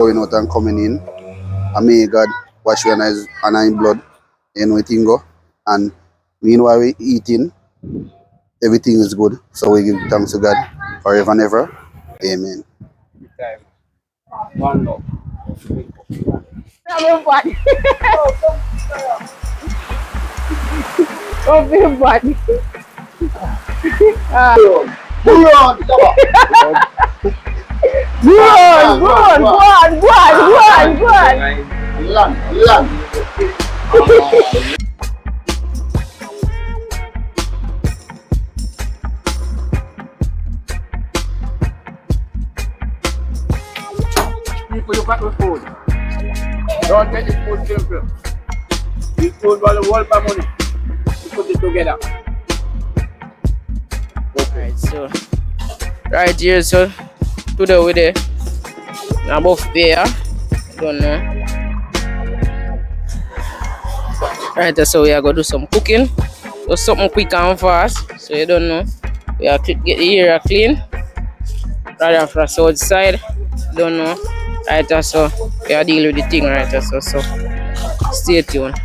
Going out and coming in. And may God wash you and in blood. You know, it go. And meanwhile we eating, everything is good. So we give thanks to God forever and ever. Amen. One love. Everybody. Everybody. Go on. Land. People look at the food. Don't take this food simple. This food was a world of money. You put it together. Alright, so right here, so today we there. Now both there. Don't know. Right, so we are gonna do some cooking. Do something quick and fast. So you don't know. We are get the area clean. Rather from the outside. Don't know. Right, so we are dealing with the thing right, so stay tuned.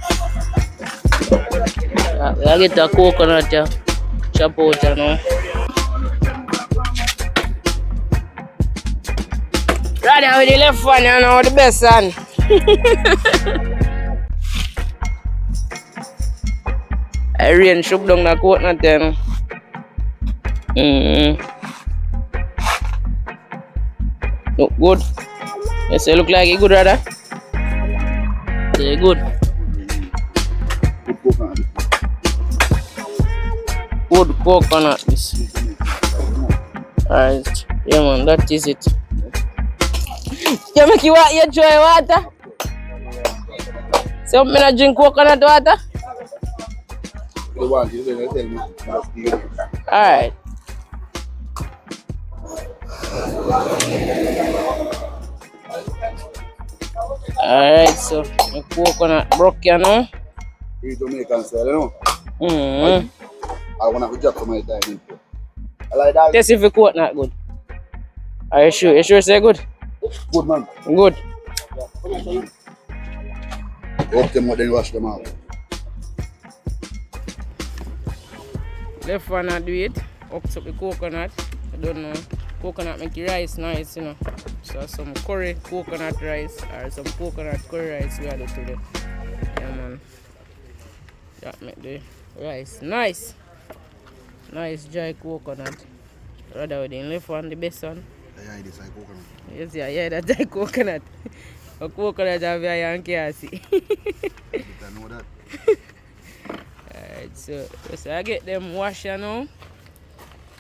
I get the coconut chop out, you know. Right now with the left one, you know, the best one. I rain shook down the coconut, you know. Look good. Yes, it look like it good, rather. Yeah, good. Good coconut, this. Alright, yeah, man, that is it. You make you enjoy water? So, I'm gonna drink coconut water? Alright. Alright, so the coconut broke, you know. We Jamaican style, you know. I want to drop some of my time. I like that. Taste if the coconut good. Are you sure? You sure say good? Good, man. Good. Hope them out, then wash them out. Left one I do it. Up to the coconut. I don't know. Coconut make the rice nice, you know. So some curry coconut rice or some coconut curry rice we add to the. Yeah, man. That make the rice nice. Nice dry coconut. Rather with the left one, the best one. Yeah, this is coconut. Yes, yeah, that's dry coconut. A coconut have a Yankee. I know that. Alright, so I get them wash, you know,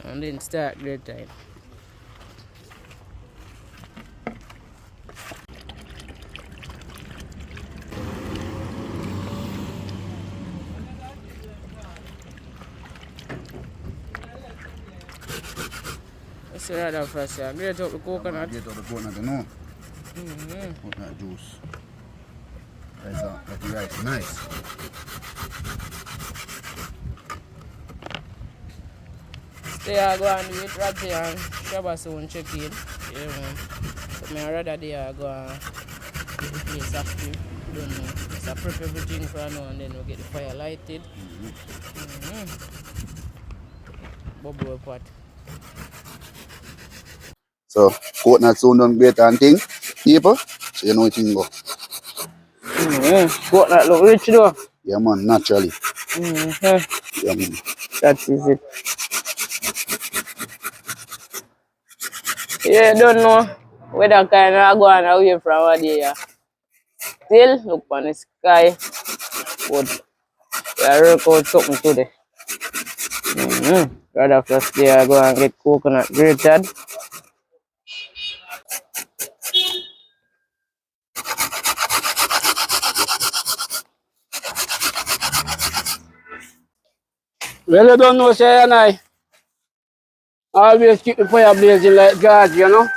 and then start great time. Let's see that first. I grate up the coconut. Grate up the coconut, you know. Coconut juice. That's the rice. Nice. They are going to do it right here and Shabba soon check in. Yeah, man. So I rather they are going to get the place active. Don't know. Just prep everything for now and then we'll get the fire lighted. Bubble pot. So, coconut soon done great and thing. People, so you know it can go. Coconut look rich though. Yeah, man, naturally. Yeah, man. That is it. Yeah, don't know whether kind of go on away from what they are. Still, look on the sky. But I work out something today. Right after stay, I go and get coconut grated. Well, you don't know, say, and I always keep the fire blazing like God, you know.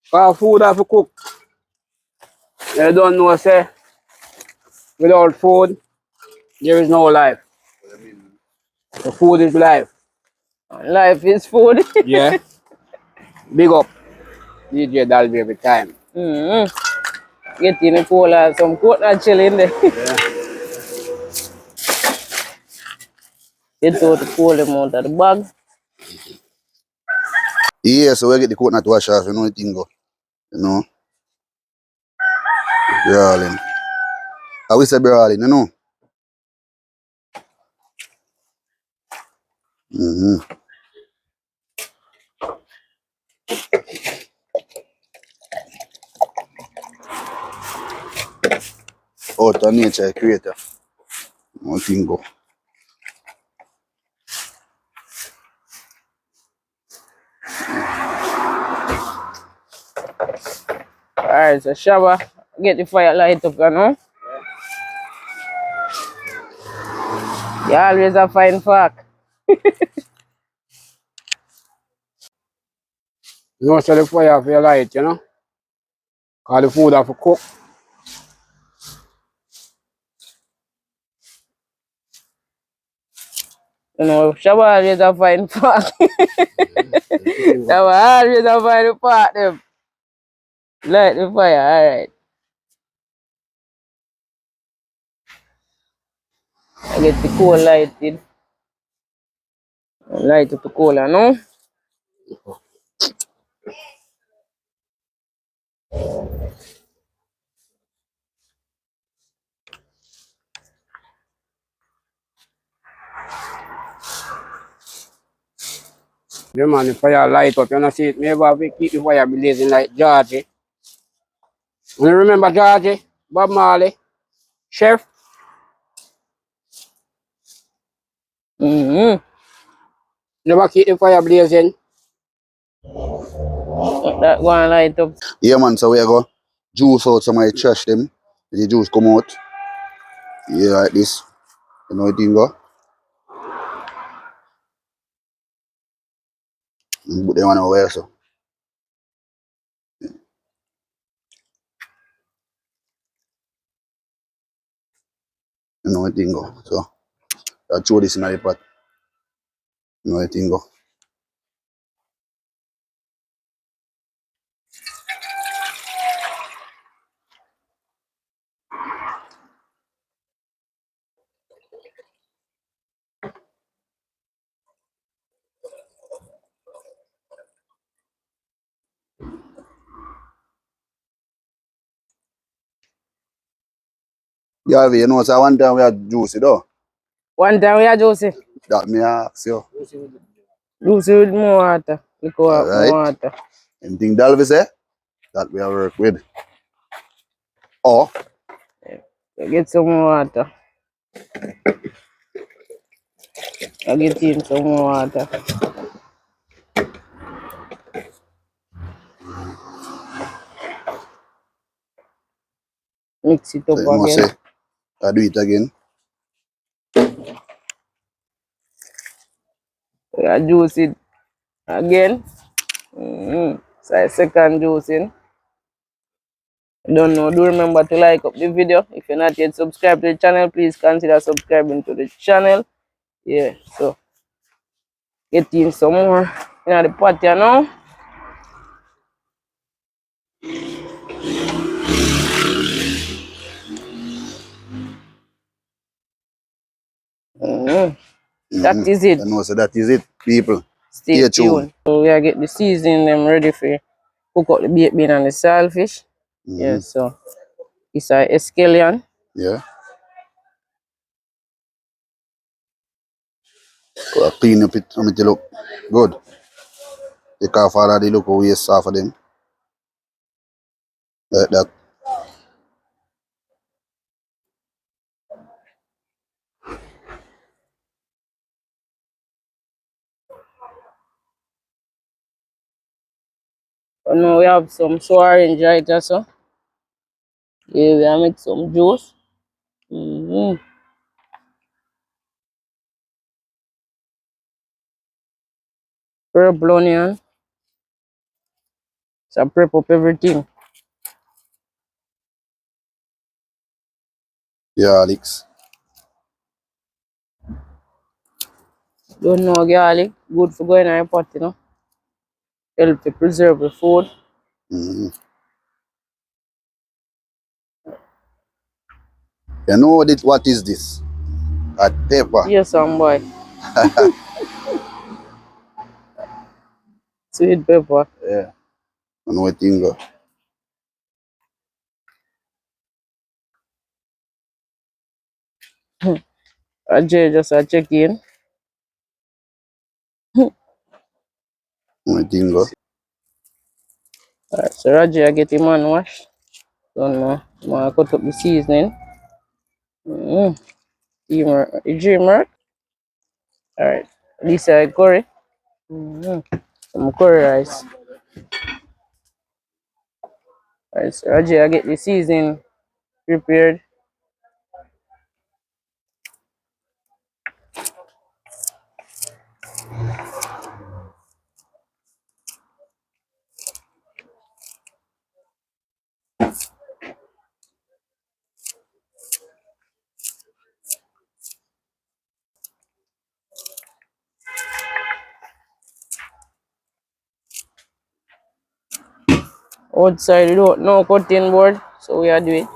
For food have to cook. You don't know, say, without food, there is no life. The food is life. Life is food. Yeah. Big up. DJ Dalby every time. Get in the cola, some coconut chili in there. Yeah. Get out the cola out of the bag. Yeah, so we get the coconut wash off, you know the thing go. You know. Brawling. I will say brawling, you know. Out of nature creator. No thing go. Alright, so shower. Get the fire light up, you know. You always a fine fuck. You know, so the fire for your light, you know. Cause the food have to cook. You know, shower always a fine fuck. Shower always a fine fuck them. Light the fire, alright. I get the coal lighted. Light up the cola, no? The man, the fire light up, you know, see it. Maybe have to keep the fire blazing like Georgie. You remember Georgie? Bob Marley? Chef? Never keep the fire blazing. That one light up. Yeah man, so we go juice out some of the trash them. The juice come out. Yeah, like this. You know the thing go. And put them on over here, so. You know the thing go. So I throw this in the pot. You know the thing go. Yeah, you know, so one time we had juice, you know. One time we are Josie. That me ask you. Juicy with more water. Look out, more Alright. water. Anything Dalvis say? That we have work with. Or Get some more water. I get in some more water. Mix it so up you know again. say I do it again. I juice it again. So I second juicing. Don't know. Do remember to like up the video. If you're not yet subscribed to the channel, please consider subscribing to the channel. Yeah, so get in some more in the pot, you know. That is it. You know, so that is it, people. Stay Stay tuned. tuned. So we are get the seasoning them ready for cook out the baked bean and the saltfish. Yeah, so it's a escallion. Yeah. Gotta clean up it to make it look good. Take off all of the look waste off of them. Like that. And now we have some sour orange right also. Yeah, we are make some juice. Purple onion. So prep up everything. Yeah, Alex. Don't know garlic. Good for going in a pot, you know. Help to preserve the food. You know what is this? Hot pepper. Yes, some boy. Sweet pepper. Yeah. I know what thing go. Ajay just a check in. I know what thing go. Alright, so Roger I get him man wash. Don't know. I cut up the seasoning. Dreamer. Alright. Lisa curry. Some curry rice. Alright, so Roger I get the seasoning prepared. Outside we don't no cutting board, so we are doing.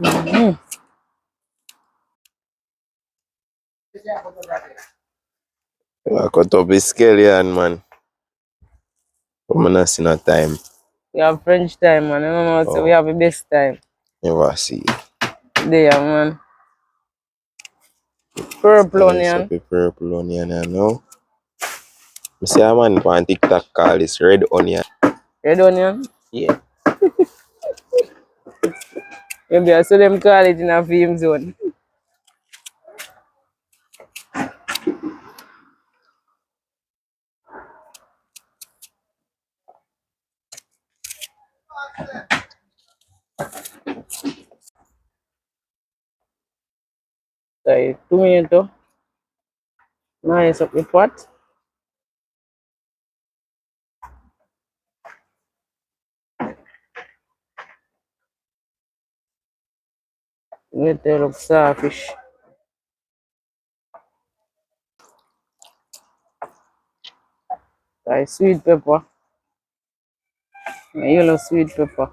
I cut up his scallion, man. But I not see no time. We have French time, man. I don't know, so we Oh, have the best time. never see. There, man. Purple Slice up onion. a purple onion, you know. I see a man on TikTok call this red onion. Red onion. Yeah. Maybe I saw them call it in a film zone. Like tomato. Nice up the pot. With the look saltfish. Like sweet pepper. Yellow sweet pepper.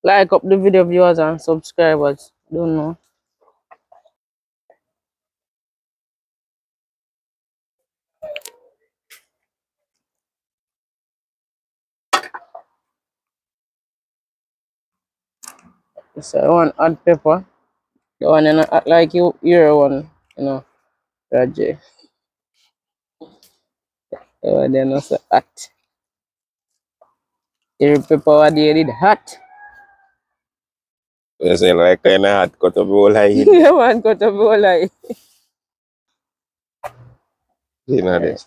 Like up the video viewers and subscribers. Don't know. So I want add pepper. The one you know, like you your one, you know, Raji. The one then also hot. Your pepper what they did hot. You say like kind of hot cut up the whole line. Yeah, man, cut up all like. You know this.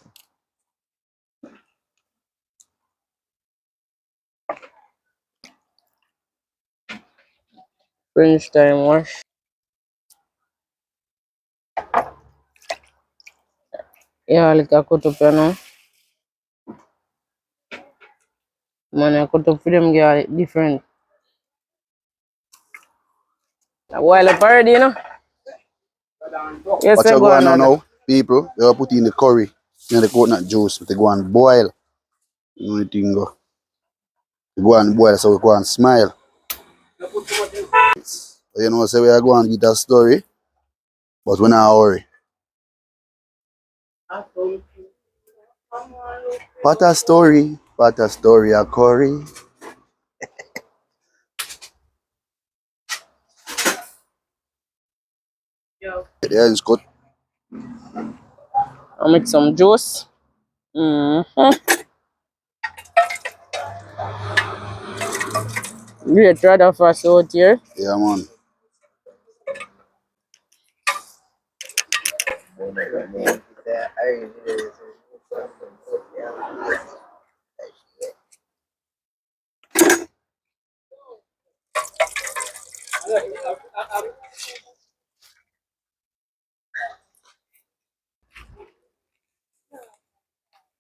French time wash. Yeah, like a cut up, you know. Man, I cut up for them girl different. A while up already, you know. Yes, What we you go go on on that. now, people? We are put in the curry. You know, the coconut juice. They go and boil. You know what thing go. We go and boil so we go and smile. You know, say we are going to get a story, but we not hurry. What a story, a curry. Yeah, it's good. I'll make some juice. Great, rather fast out here. Yeah, man.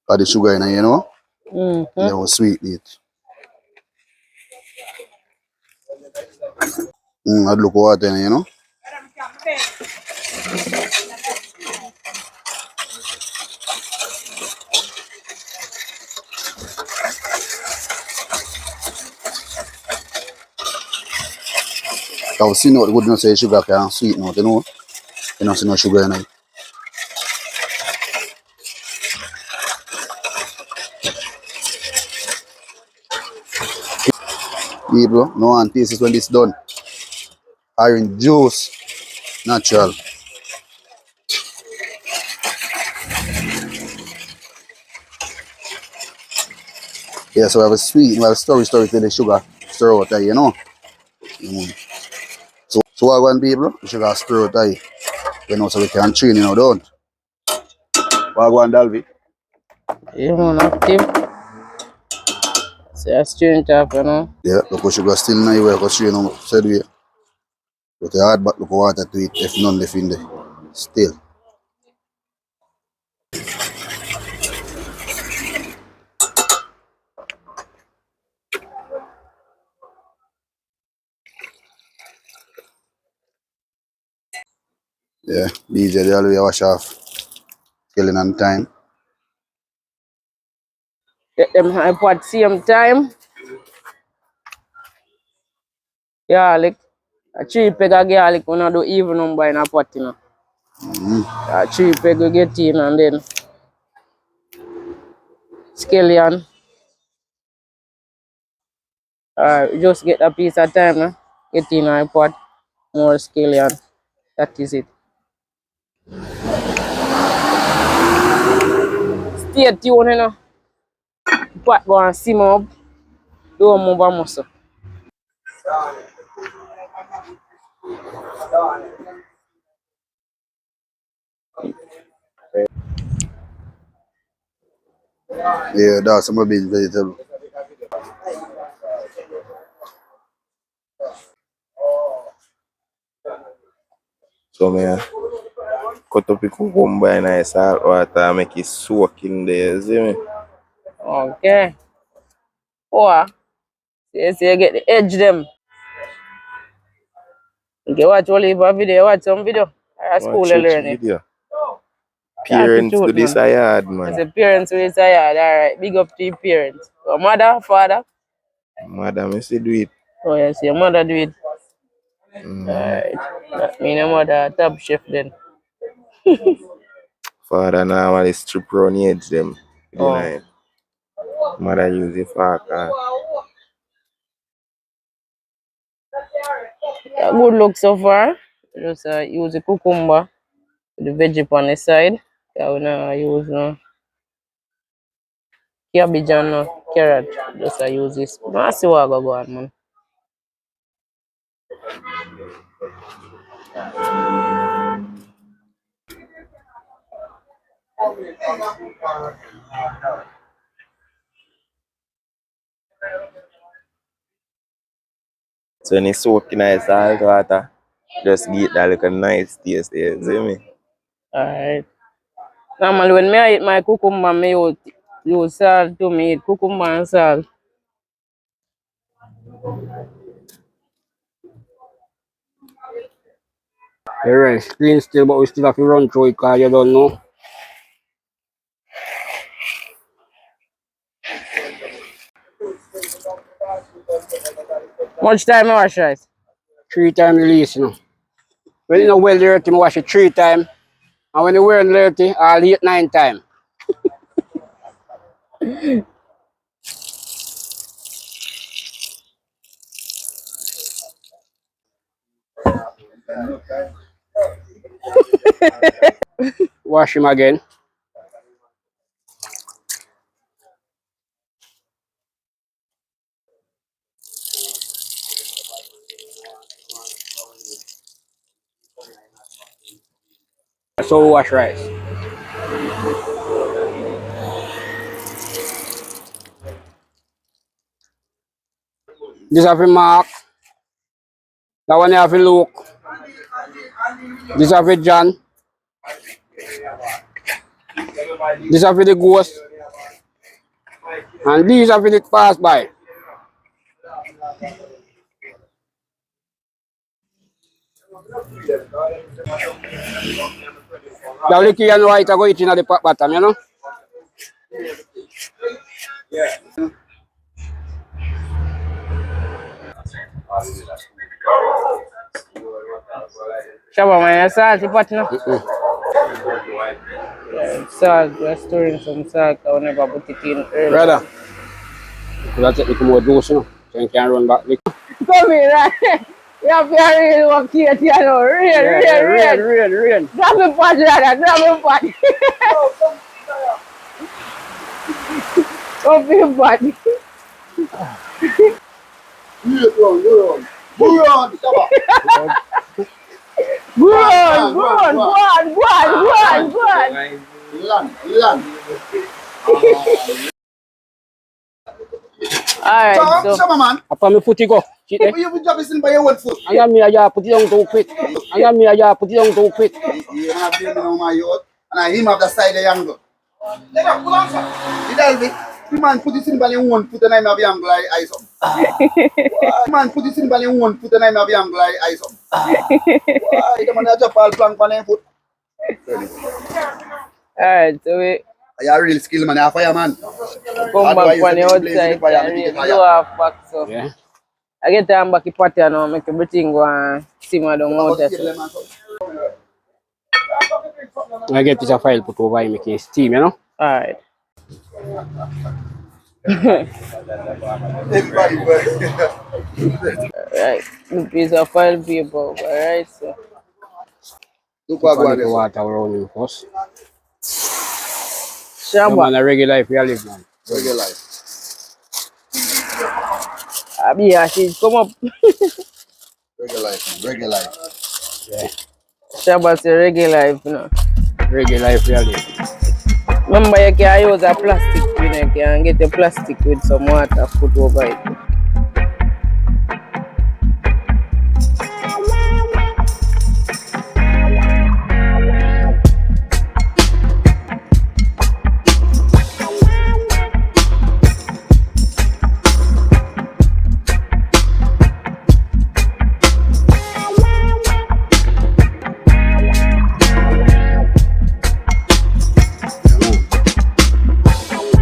Got the sugar in it, you know? Mm-hmm. And then we sweeten it. I'd look water in it, you know. I've seen what good not say sugar can sweeten out, you know. You know, see no sugar in it. People, no one tastes when it's done. Orange juice, natural. Yeah, so we have a sweet, we have a story to the sugar stir out there, you know. So what I want people, the sugar stir out there, you know, so we can train, you know, don't. What I want, Dalvi? You man active. So a strange up, you know. Yeah, look what sugar still in the way, because train on said way. But the hard back look water to it, if none left in there. Still. Yeah, DJ the always wash off. Killing on time. Get them hype at same time. Garlic. A 3 peg of garlic when I do even number in a pot, you know. A 3 peg we get in and then scallion. Just get a piece of time, get in a pot, more scallion. That is it. Stay tuned, you know. Pot go and simmer up. Don't move a muscle. Yeah, that's some bean vegetable. So me cut up the cucumber in nice salt water and make it soak in there, you see me? Okay. Oh, so you get the edge them. You can watch only a video, watch some video. At school Watch you which learn it. video? That's the Parents do truth, this man. a yard, As man. a parents we tired, alright. Big up to your parents. Your mother, father. Madam, you see do it. Oh yes, your mother do it. Mm. Alright. That mean your mother a top chef then. Father normally strip round the edge them with the Oh. knife. Mother use the fork. Yeah, good look so far. Just use the cucumber, the veggie on the side. Yeah, we not use no cabbage and no carrot. Just use this. I see what I go on, man. So when you soak in nice salt water, just get that little nice taste there, you see me? Alright. Normally when me I eat my cucumber, me use salt to me eat cucumber and salt. The rice clean still, but we still have to run through it because you don't know. Much time I wash rice? 3 time release, you know. When you know well dirty, I wash it 3 time. And when you wear dirty, I'll eat 9 time. Wash him again. So we wash rice. This have a mark. That one you have a look. This have a John. This have a the ghost. And these have it pass by. The liquor and white are going in the pot bottom, you know? Shabba, man, salty pot now. Mm-mm. Yeah, salt, we're storing some salt. I will never put it in early. Brother, that's it, little more juice, you know? So you can run back. Come here, right? You have to really work here, you know. Rain. Grab the pot, brother, grab the pot. Come here, pot. Go on, Shabba. Go on. Land. Alright, so. Shabba, man. Apa me put it go? Shit, eh? You will drop this in by your own foot. Anga me aja put it down too quick. Too quick. You have to know my yacht. And I him have the side of the angle. Let up, pull on, sir. You tell me. The man put this in by your own foot and I have the angle eyes up. The man put this in by your own foot and I have the angle eyes up. Why? The man has just all plank on their foot. Alright, so we You are a real skill, man. You are a fireman. come back on the outside and blow off back, so. Yeah. I get them back in party now, make everything go and simmer down out there. I get this a file put over and make it steam, you know? Alright. Everybody works. Alright. The piece of file paper, alright, so. Look what Put going the on. water around you first. Shabba. No, man, a regular life you live, man. Regular life. Yeah, she's come up. Regular life. Yeah. Shabba say regular life, you know. Regular life you live. Remember, you can use a plastic, you know, you can get the plastic with some water put over it.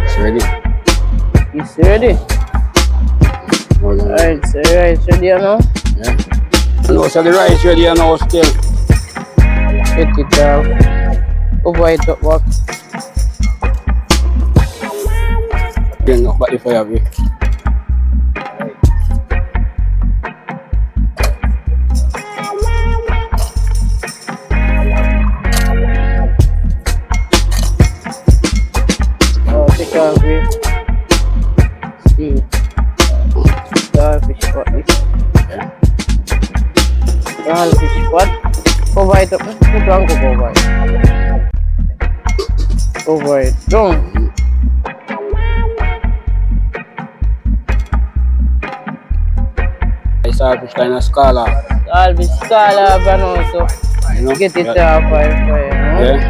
It's ready. It's ready. More than ready. Alright, so rice ready now. Yeah. No, so the rice ready now still. Get it off. Over it up back. Bring up back the fire away. Oh, take off it. See. Saltfish pot this. Yeah. Saltfish pot. Cover it up. Put on cook over it. Over it. Down. I Saltfish kind of scala. Saltfish scala up and also You know? get it Yeah. off fire, you know? Yeah.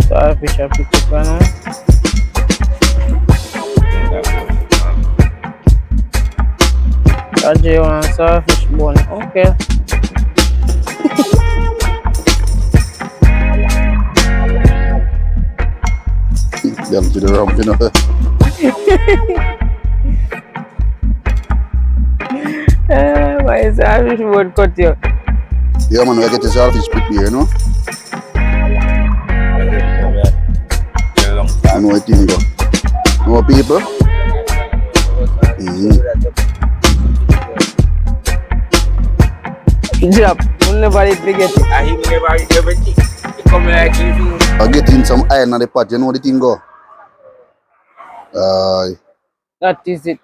Saltfish up it up and Ajay want saltfish bone. Okay. Them to the rump, you know. Why is saltfish bone cut you? Yeah, man, we get the saltfish prepared, you know. I know what you go. No people. Drop. We'll never eat forget it. And he never eat everything. He come like eating. I get in some iron on the pot, you know the thing go. That is it.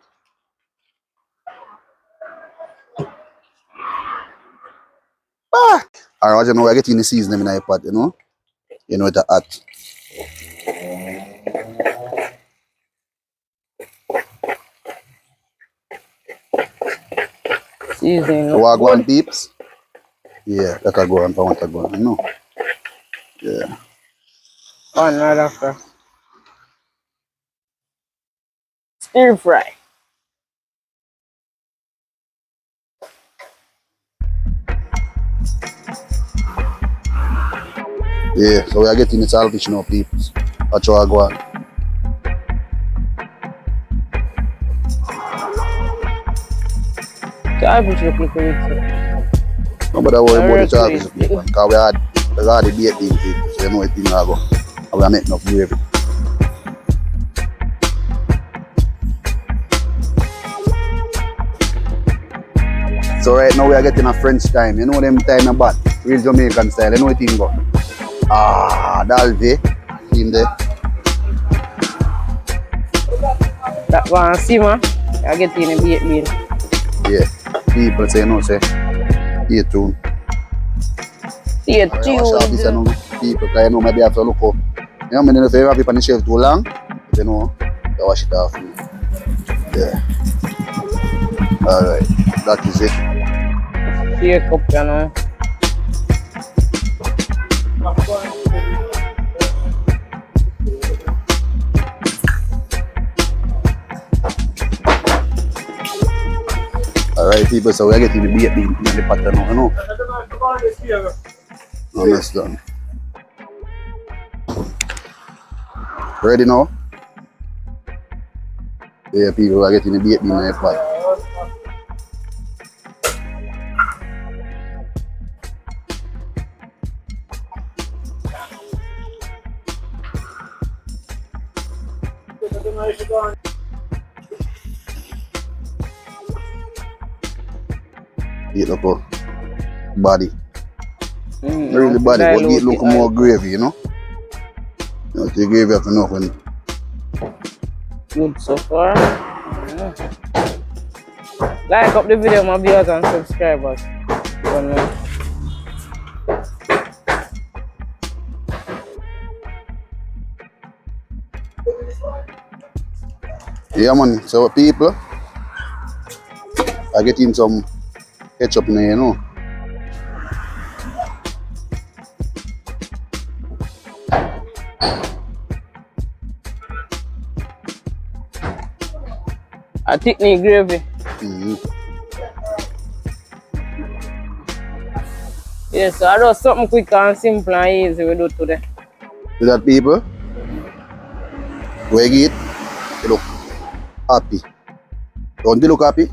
Alright, you know, I get in the seasoning in the pot, you know. You know, it's hot. Seasoning. Wagwan peeps. Yeah, that I go and I want to go, you know. Yeah. One right after. Stir fry. Yeah, so we are getting the saltfish now, people. That's how I go on. Saltfish look like a bit. Nobody worry about the Direct saltfish, place. people. Because we had the bait bean, people. So you know it thing I go. And we are making enough gravy. So right now we are getting a French time. You know them time about real Jamaican style. You know what thing go? Ah, Dalve. In there. That one simmer. I get in a bait bean. Yeah. People say no say. Stay tuned. Stay Alright, I wash off this and tuned. people because you know maybe I have to look up. You know, I mean, if you have it on the shelf too long, but you know, you wash it off. Yeah. Alright. That is it. Shake up, you know. Alright people, so we are getting the bait bean in the pot now, you know. Almost done. Ready now? Yeah people, we are getting the bait bean in the pot. Eat up a body. Really body, but eat look more gravy, you know. You know, the gravy have enough when Good so far. Like up the video, my viewers and subscribers. yeah man, so people are getting some ketchup in there, you know. A thickney gravy. Yes, so I do something quick and simple and easy we do today. See that people? When you eat, you look happy. Don't you look happy?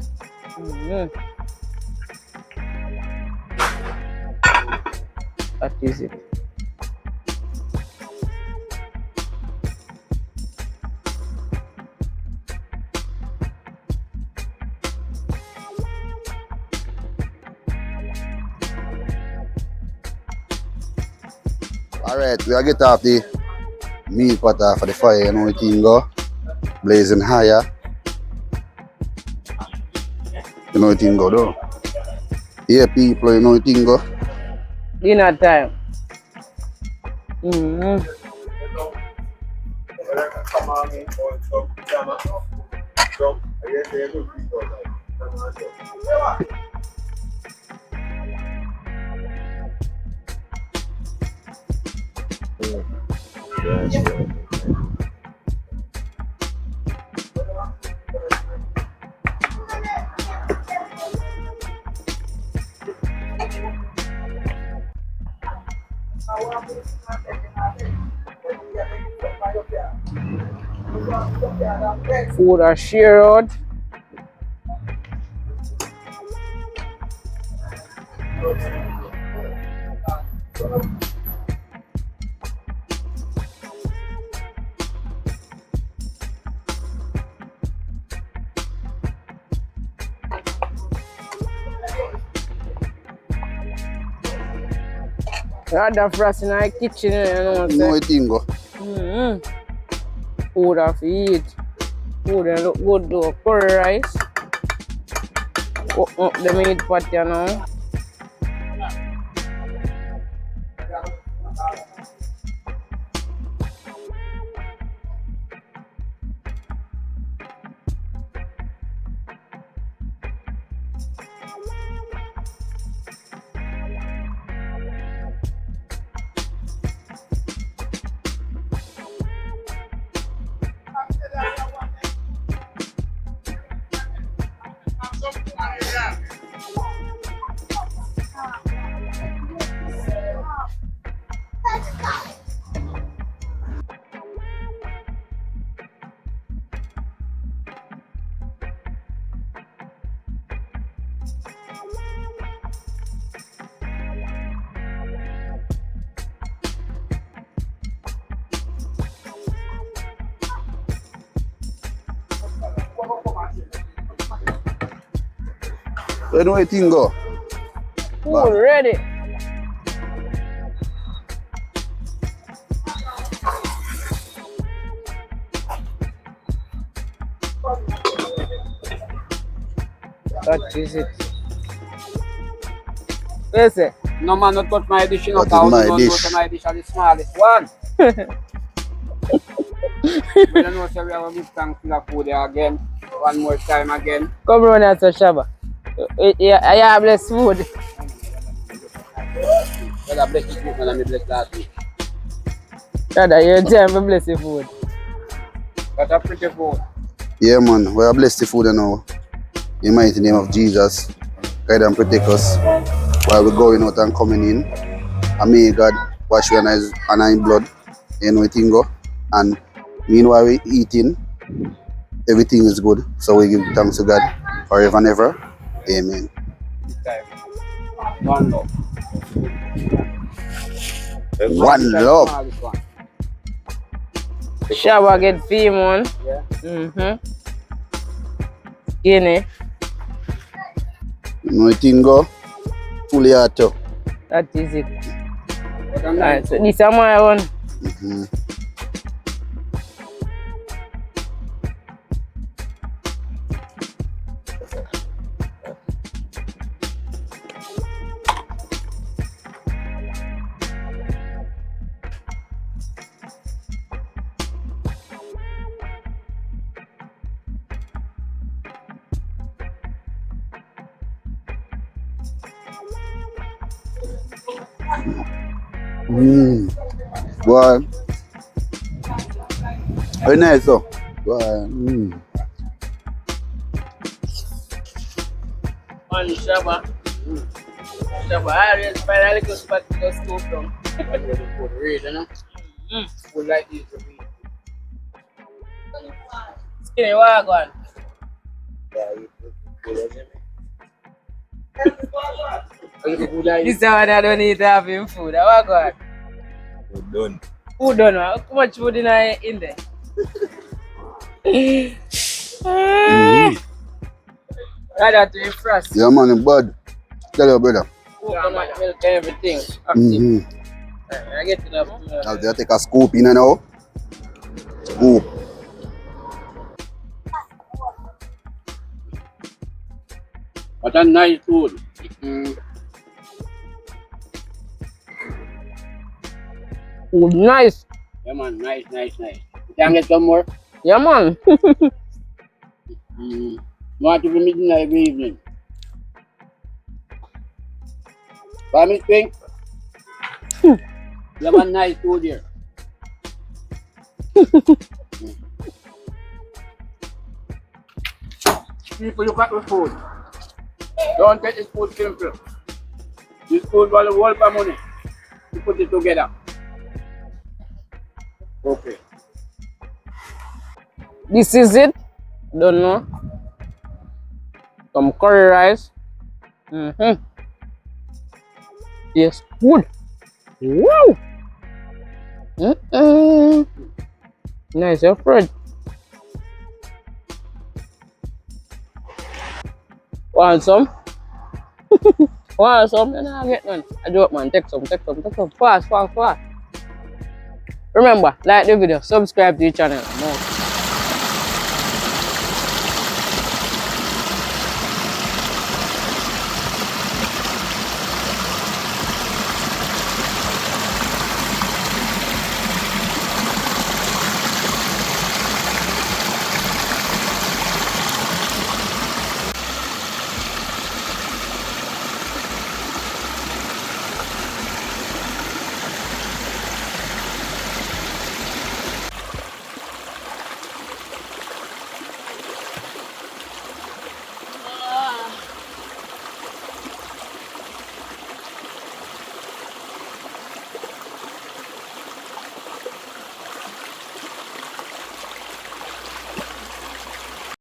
That is it. Alright, we are get off the meat pot off of the fire, you know the thing go. Blazing higher. You know the thing go though. Yeah people, you know the thing go. Dinner time. Food are shared. Rather for us in our kitchen, you know what I'm You know saying? the thing go. Food have to eat. Food and look good though. Curry rice. Open up the meat pot, you know. Where do you think go? Food ready. That is it. Where's it? No man, not touch my dish, you know, That is my don't dish. know my dish is the smallest one. We don't know, so we have a big tank full of food there again. One more time again. Come run out of Shabba. I have less food. Well, I bless this week, man, and I bless last week. Rather, you're time to bless your food. That's a pretty food. Yeah, man. We are blessed the food now. In the mighty name of Jesus. Guide and protect us while we're going out and coming in. And may God wash your eyes and our blood. You know, everything go. And meanwhile we're eating, everything is good. So we give thanks to God forever and ever. Amen. One love. One love. Smallest one. Shabba get female. Yeah. Skinny. You know, everything go. Fully auto. That is it. But I'm Alright, nice. so this is my one. Boy. Very nice though. Boy. On Shabba. Shabba, I always find a little spot to go scoop down. Food read, you know? Food like this to be. Skinny, what go on? Food like This is one I don't need to have in food. What go on? We're done. Food done, how much food in there? Rather to infused. Yeah, man, it's bad. Tell your brother. Coconut milk and everything. Active. I get it up. Now they take a scoop in now. Scoop. But a nice food. Food nice. Yeah, man, nice. You can get some more? Yeah, man. Want to be meeting every evening. Buy me thing? Yeah, man, nice food here. People look at the food. Don't take this food simple. This food was a world of money to put it together. Okay. This is it. Don't know. Some curry rice. Yes, good. Wow. Nice, your friend. Want some? Want some? You know, get none. I do it, man. Take some. Fast. Remember, like the video, subscribe to the channel.